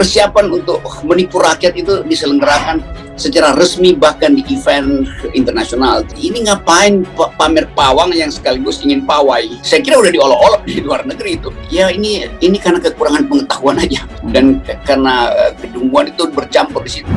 persiapan untuk menipu rakyat itu diselenggarakan secara resmi bahkan di event internasional. Ini ngapain pamer pawang yang sekaligus ingin pawai? Saya kira udah diolok-olok di luar negeri itu. Ya ini karena kekurangan pengetahuan aja dan karena kedunguan itu bercampur di situ.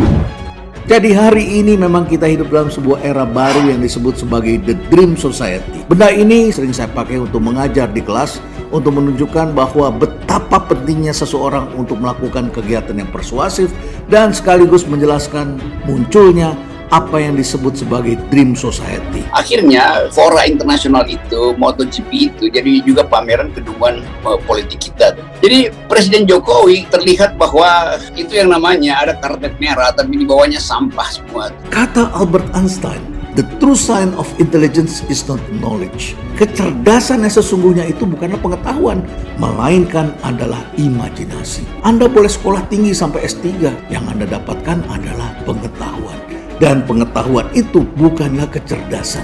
Jadi hari ini memang kita hidup dalam sebuah era baru yang disebut sebagai The Dream Society. Benda ini sering saya pakai untuk mengajar di kelas, untuk menunjukkan bahwa betapa pentingnya seseorang untuk melakukan kegiatan yang persuasif dan sekaligus menjelaskan munculnya apa yang disebut sebagai Dream Society. Akhirnya fora internasional itu, MotoGP itu jadi juga pameran kedunguan politik kita. Jadi Presiden Jokowi terlihat bahwa itu yang namanya ada karpet merah tapi di bawahnya sampah semua. Kata Albert Einstein, the true sign of intelligence is not knowledge. Kecerdasan yang sesungguhnya itu bukanlah pengetahuan, melainkan adalah imajinasi. Anda boleh sekolah tinggi sampai S3, yang Anda dapatkan adalah pengetahuan. Dan pengetahuan itu bukanlah kecerdasan.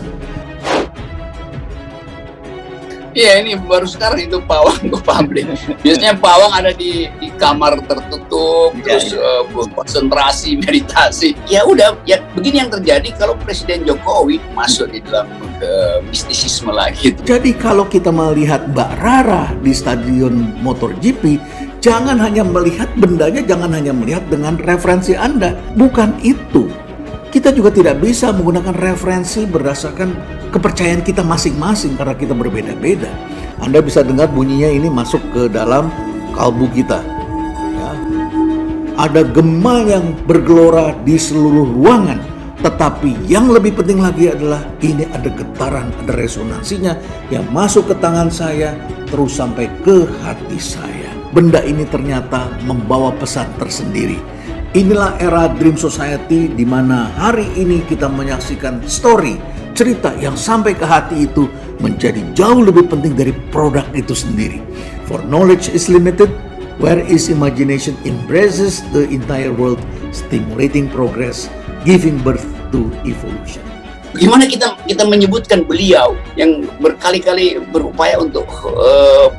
Iya, ini baru sekarang itu pawang gue paham deh. Biasanya pawang ada di kamar tertutup, terus konsentrasi, meditasi. Ya udah, ya begini yang terjadi kalau Presiden Jokowi masuk di dalam mistisisme lagi. Jadi kalau kita melihat Mbak Rara di stadion MotoGP, jangan hanya melihat bendanya, jangan hanya melihat dengan referensi Anda. Bukan itu. Kita juga tidak bisa menggunakan referensi berdasarkan kepercayaan kita masing-masing karena kita berbeda-beda. Anda bisa dengar bunyinya ini masuk ke dalam kalbu kita. Ya. Ada gema yang bergelora di seluruh ruangan. Tetapi yang lebih penting lagi adalah ini ada getaran, ada resonansinya yang masuk ke tangan saya terus sampai ke hati saya. Benda ini ternyata membawa pesan tersendiri. Inilah era Dream Society di mana hari ini kita menyaksikan story, cerita yang sampai ke hati itu menjadi jauh lebih penting dari produk itu sendiri. For knowledge is limited, whereas imagination embraces the entire world, stimulating progress, giving birth to evolution. Bagaimana kita menyebutkan beliau yang berkali-kali berupaya untuk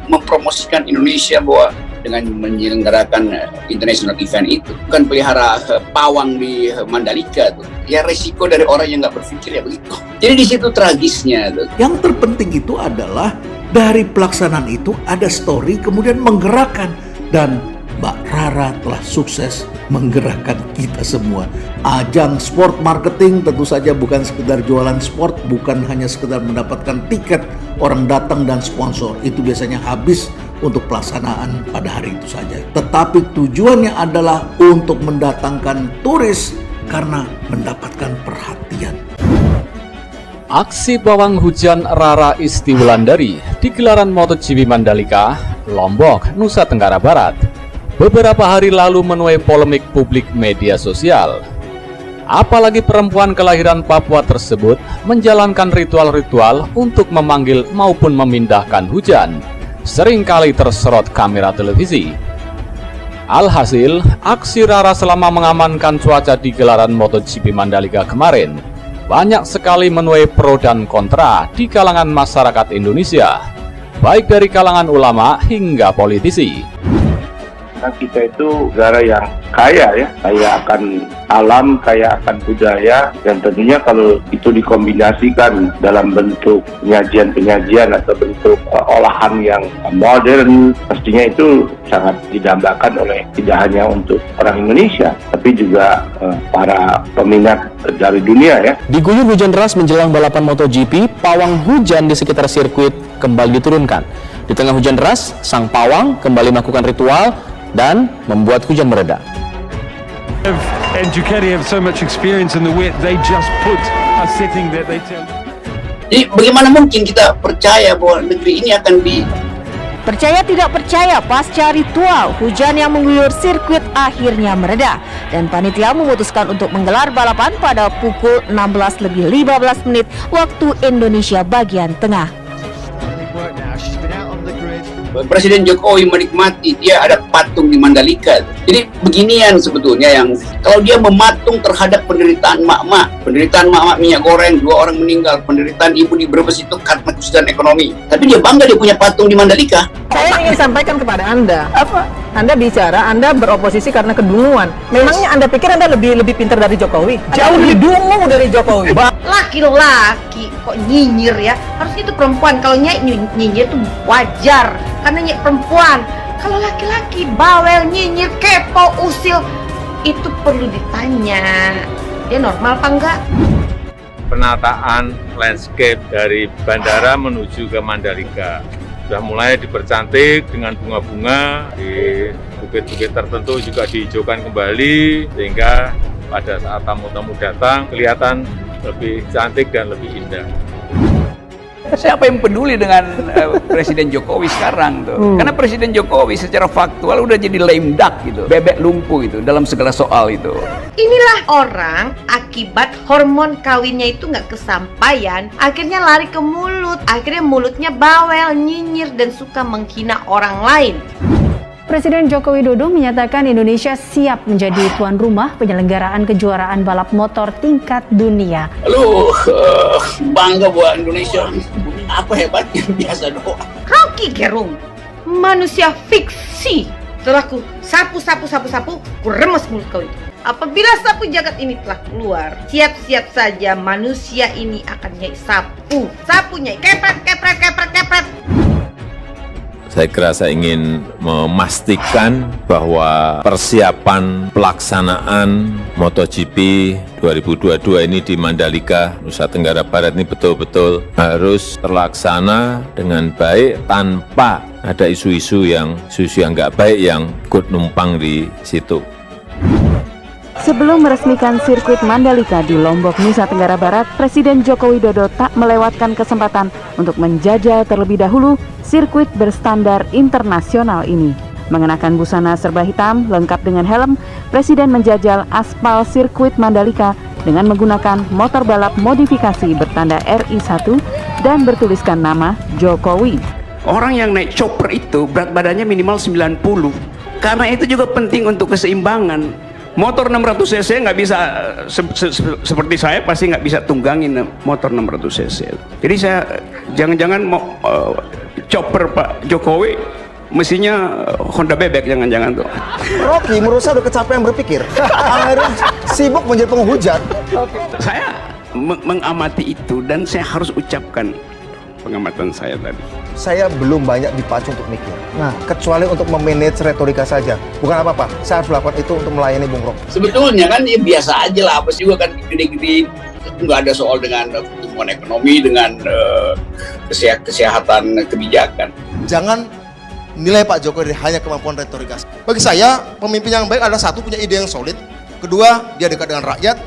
mempromosikan Indonesia bahwa dengan menyelenggarakan international event itu bukan pelihara pawang di Mandalika tuh. Ya resiko dari orang yang nggak berpikir ya begitu. Jadi di situ tragisnya tuh. Yang terpenting itu adalah dari pelaksanaan itu ada story kemudian menggerakkan, dan Mbak Rara telah sukses menggerakkan kita semua. Ajang sport marketing tentu saja bukan sekedar jualan sport, bukan hanya sekedar mendapatkan tiket, orang datang dan sponsor. Itu biasanya habis untuk pelaksanaan pada hari itu saja. Tetapi tujuannya adalah untuk mendatangkan turis karena mendapatkan perhatian. Aksi pawang hujan Rara Istiwulandari di gelaran MotoGP Mandalika, Lombok, Nusa Tenggara Barat beberapa hari lalu menuai polemik publik media sosial. Apalagi perempuan kelahiran Papua tersebut menjalankan ritual-ritual untuk memanggil maupun memindahkan hujan, seringkali terserot kamera televisi. Alhasil, aksi Rara selama mengamankan cuaca di gelaran MotoGP Mandalika kemarin banyak sekali menuai pro dan kontra di kalangan masyarakat Indonesia, baik dari kalangan ulama hingga politisi. Kita itu negara yang kaya ya, kaya akan alam, kaya akan budaya, dan tentunya kalau itu dikombinasikan dalam bentuk penyajian-penyajian atau bentuk olahan yang modern, pastinya itu sangat didambakan oleh tidak hanya untuk orang Indonesia, tapi juga para peminat dari dunia ya. Diguyur hujan deras menjelang balapan MotoGP, pawang hujan di sekitar sirkuit kembali diturunkan. Di tengah hujan deras, sang pawang kembali melakukan ritual dan membuat hujan mereda. And Ducati have so much experience in the wet, they just put a setting that they tell. Jadi bagaimana mungkin kita percaya bahwa negeri ini akan Percaya tidak percaya, pasca ritual, hujan yang mengguyur sirkuit akhirnya mereda dan panitia memutuskan untuk menggelar balapan pada pukul 16:15 waktu Indonesia bagian tengah. Presiden Jokowi menikmati, dia ada patung di Mandalika. Jadi beginian sebetulnya yang kalau dia mematung terhadap penderitaan mak-mak minyak goreng, 2 orang meninggal, penderitaan ibu di Brebes itu karena kesusahan ekonomi. Tapi dia bangga dia punya patung di Mandalika. Saya ingin sampaikan kepada Anda, Anda bicara, Anda beroposisi karena kedunguan. Memangnya Anda pikir Anda lebih pintar dari Jokowi? Jauh lebih dungu dari Jokowi. Laki-laki kok nyinyir ya? Harusnya itu perempuan. Kalau nyinyir itu wajar, karena nyinyir perempuan. Kalau laki-laki bawel, nyinyir, kepo, usil, itu perlu ditanya. Dia normal apa enggak? Penataan landscape dari bandara menuju ke Mandalika sudah mulai dipercantik dengan bunga-bunga, di bukit-bukit tertentu juga dihijaukan kembali, sehingga pada saat tamu-tamu datang kelihatan lebih cantik dan lebih indah. Siapa yang peduli dengan Presiden Jokowi sekarang tuh? Karena Presiden Jokowi secara faktual udah jadi lame duck gitu, bebek lumpuh itu dalam segala soal itu. Inilah orang akibat hormon kawinnya itu nggak kesampaian, akhirnya lari ke mulut, akhirnya mulutnya bawel, nyinyir, dan suka menghina orang lain. Presiden Joko Widodo menyatakan Indonesia siap menjadi tuan rumah penyelenggaraan kejuaraan balap motor tingkat dunia. Bangga buat Indonesia. Apa hebatnya, biasa doa. Rocky Gerung, manusia fiksi. Setelah ku sapu, ku remes mulut kau itu. Apabila sapu jagat ini telah keluar, siap-siap saja manusia ini akan nyai sapu. Sapunya kepret. Saya kira saya ingin memastikan bahwa persiapan pelaksanaan MotoGP 2022 ini di Mandalika, Nusa Tenggara Barat ini betul-betul harus terlaksana dengan baik tanpa ada isu-isu yang nggak baik yang ikut numpang di situ. Sebelum meresmikan sirkuit Mandalika di Lombok, Nusa Tenggara Barat, Presiden Joko Widodo tak melewatkan kesempatan untuk menjajal terlebih dahulu sirkuit berstandar internasional ini. Mengenakan busana serba hitam lengkap dengan helm, Presiden menjajal aspal sirkuit Mandalika dengan menggunakan motor balap modifikasi bertanda RI1 dan bertuliskan nama Jokowi. Orang yang naik chopper itu berat badannya minimal 90. Karena itu juga penting untuk keseimbangan. Motor 600 cc nggak bisa seperti saya pasti nggak bisa tunggangin motor 600 cc. Jadi saya jangan-jangan mau chopper Pak Jokowi mestinya Honda bebek, jangan-jangan tuh. Rocky menurut saya udah kecapean berpikir. Akhirnya sibuk menjadi penghujat. Saya mengamati itu dan saya harus ucapkan pengamatan saya tadi. Saya belum banyak dipacu untuk mikir. Nah, kecuali untuk memanage retorika saja. Bukan apa-apa, saya harus melakukan itu untuk melayani Bung Rocky. Sebetulnya kan ya biasa aja lah, apa sih juga kan gede-gede. Nggak ada soal dengan pertumbuhan ekonomi, dengan kesehatan kebijakan. Jangan nilai Pak Jokowi hanya kemampuan retorika. Bagi saya, pemimpin yang baik adalah satu, punya ide yang solid. Kedua, dia dekat dengan rakyat,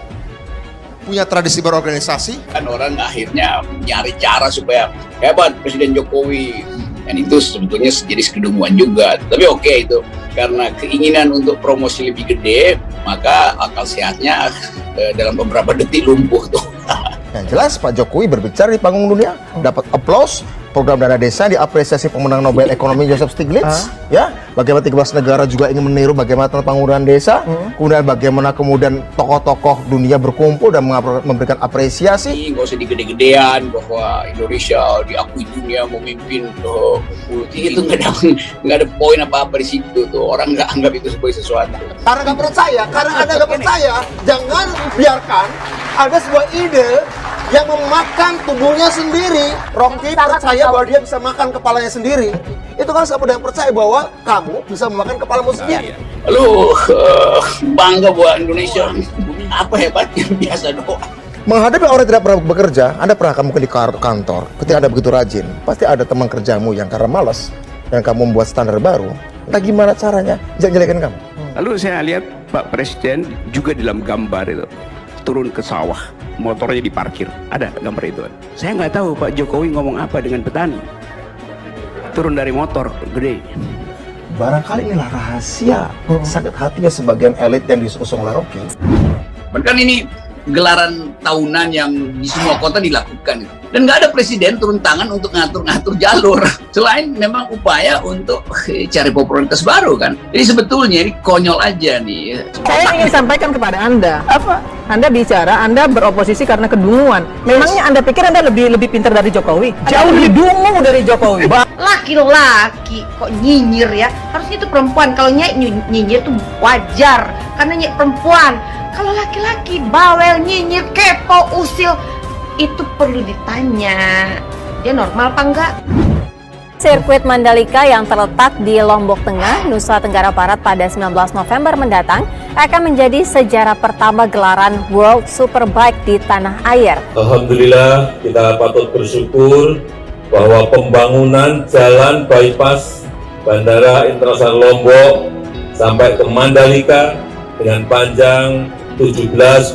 punya tradisi berorganisasi. Kan orang akhirnya nyari cara supaya hebat Presiden Jokowi. Dan itu sebetulnya jadi kedunguan juga. Tapi oke, itu karena keinginan untuk promosi lebih gede, maka akal sehatnya dalam beberapa detik lumpuh tuh. Yang jelas Pak Jokowi berbicara di panggung dunia, dapat aplaus. Program dana desa diapresiasi pemenang Nobel Ekonomi Joseph Stiglitz, ya. Bagaimana 13 negara juga ingin meniru bagaimana pembangunan desa, kemudian bagaimana tokoh-tokoh dunia berkumpul dan memberikan apresiasi. Nggak usah digede-gedean bahwa Indonesia diakui dunia memimpin itu nggak ada poin apa-apa di situ tuh. Orang nggak anggap itu sebagai sesuatu. Karena nggak percaya, jangan biarkan ada sebuah ide yang memakan tubuhnya sendiri. Rocky percaya bahwa dia bisa makan kepalanya sendiri. Itu kan siapa yang percaya bahwa kamu bisa memakan kepalamu sendiri. Bangga buat Indonesia. Apa hebatnya, biasa doa. Menghadapi orang yang tidak pernah bekerja, Anda pernah kamu di kantor, ketika Anda begitu rajin, pasti ada teman kerjamu yang karena malas dan kamu membuat standar baru. Entah gimana caranya, jelek-jelekin kamu. Lalu saya lihat Pak Presiden juga dalam gambar itu turun ke sawah, motornya diparkir, ada gambar itu. Saya nggak tahu Pak Jokowi ngomong apa dengan petani. Turun dari motor gede. Barangkali inilah rahasia sakit hatinya sebagian elit yang diusung oleh Rocky. Kan ini gelaran tahunan yang di semua kota dilakukan. Dan nggak ada presiden turun tangan untuk ngatur-ngatur jalur. Selain memang upaya untuk cari popularitas baru kan. Jadi sebetulnya ini konyol aja nih. Saya ingin sampaikan kepada Anda. Apa? Anda bicara, Anda beroposisi karena kedunguan. Memangnya Anda pikir Anda lebih pintar dari Jokowi? Jauh lebih dungu dari Jokowi. Laki-laki kok nyinyir ya? Harusnya itu perempuan. Kalau nyinyir itu wajar karena perempuan. Kalau laki-laki bawel, nyinyir, kepo, usil, itu perlu ditanya, dia normal apa enggak? Sirkuit Mandalika yang terletak di Lombok Tengah, Nusa Tenggara Barat pada 19 November mendatang akan menjadi sejarah pertama gelaran World Superbike di tanah air. Alhamdulillah, kita patut bersyukur bahwa pembangunan jalan bypass Bandara Internasional Lombok sampai ke Mandalika dengan panjang 17,3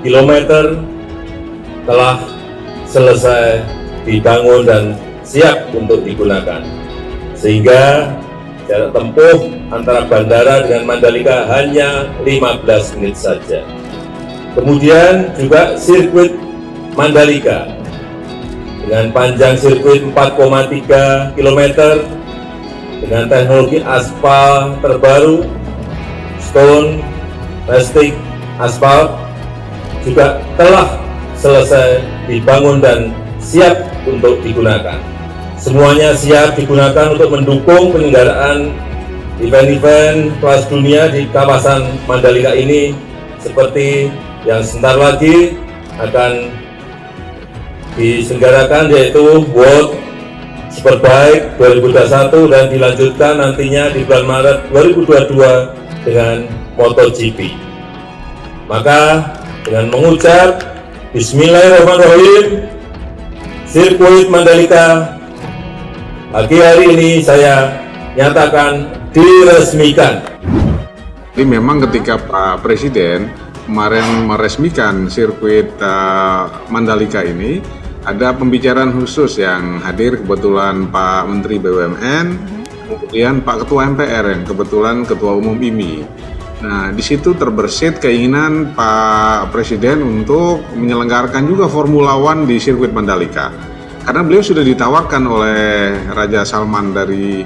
km telah selesai dibangun dan siap untuk digunakan. Sehingga jarak tempuh antara bandara dengan Mandalika hanya 15 menit saja. Kemudian juga sirkuit Mandalika dengan panjang sirkuit 4,3 km dengan teknologi aspal terbaru, stone, plastik, aspal juga telah selesai dibangun dan siap untuk digunakan. Semuanya siap digunakan untuk mendukung penyelenggaraan event-event kelas dunia di kawasan Mandalika ini, seperti yang sebentar lagi akan diselenggarakan, yaitu World Superbike 2021 dan dilanjutkan nantinya di bulan Maret 2022 dengan MotoGP. Maka dengan mengucap Bismillahirrahmanirrahim, sirkuit Mandalika pagi hari ini saya nyatakan diresmikan. Jadi memang ketika Pak Presiden kemarin meresmikan sirkuit Mandalika ini, ada pembicaraan khusus yang hadir kebetulan Pak Menteri BUMN, kemudian Pak Ketua MPR yang kebetulan Ketua Umum IMI. Nah, di situ terbersit keinginan Pak Presiden untuk menyelenggarakan juga Formula One di sirkuit Mandalika. Karena beliau sudah ditawarkan oleh Raja Salman dari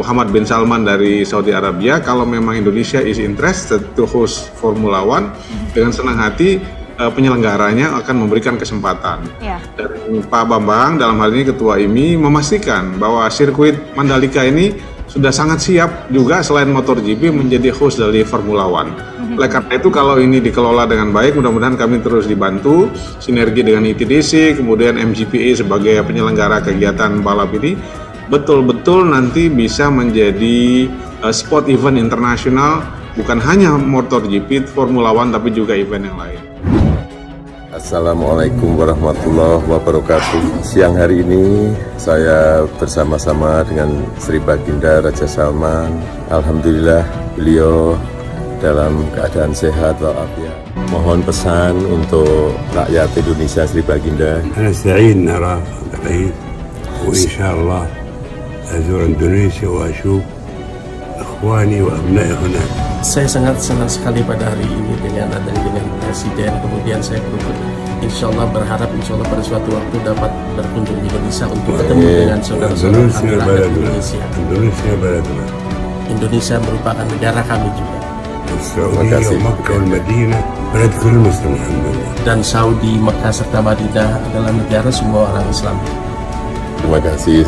Muhammad bin Salman dari Saudi Arabia, kalau memang Indonesia is interested to host Formula One, dengan senang hati penyelenggaranya akan memberikan kesempatan. Dan Pak Bambang dalam hal ini Ketua IMI memastikan bahwa sirkuit Mandalika ini sudah sangat siap juga selain MotoGP menjadi host dari Formula One. Oleh karena itu kalau ini dikelola dengan baik, mudah-mudahan kami terus dibantu sinergi dengan ITDC, kemudian MGPA sebagai penyelenggara kegiatan balap ini, betul-betul nanti bisa menjadi sport event internasional, bukan hanya MotoGP, Formula One, tapi juga event yang lain. Assalamualaikum warahmatullahi wabarakatuh. Siang hari ini saya bersama-sama dengan Sri Baginda Raja Salman. Alhamdulillah beliau dalam keadaan sehat walafiat. Mohon pesan untuk rakyat Indonesia, Sri Baginda. أنا سعيد نرى العيد وإن شاء الله أزور إندونيسيا وأشوف إخواني وأبنائي هناك. Saya sangat senang sekali pada hari ini dengan Presiden. Kemudian saya insya Allah berharap insya Allah pada suatu waktu dapat berkunjung di Indonesia untuk bertemu dengan saudara-saudara kami rakyat Indonesia. Indonesia merupakan negara kami juga. Dan Saudi, Mekah serta Madinah adalah negara semua orang Islam. Terima kasih,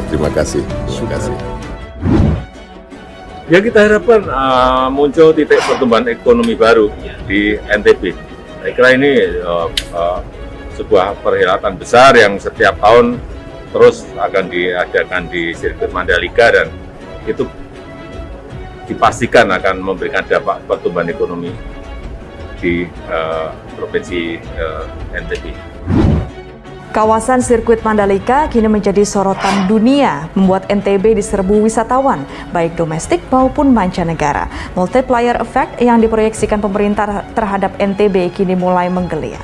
terima kasih. Terima kasih. Ya, kita harapkan muncul titik pertumbuhan ekonomi baru di NTB. Saya kira ini sebuah perhelatan besar yang setiap tahun terus akan diadakan di sirkuit Mandalika, dan itu dipastikan akan memberikan dampak pertumbuhan ekonomi di provinsi NTB. Kawasan sirkuit Mandalika kini menjadi sorotan dunia, membuat NTB diserbu wisatawan, baik domestik maupun mancanegara. Multiplier effect yang diproyeksikan pemerintah terhadap NTB kini mulai menggeliat.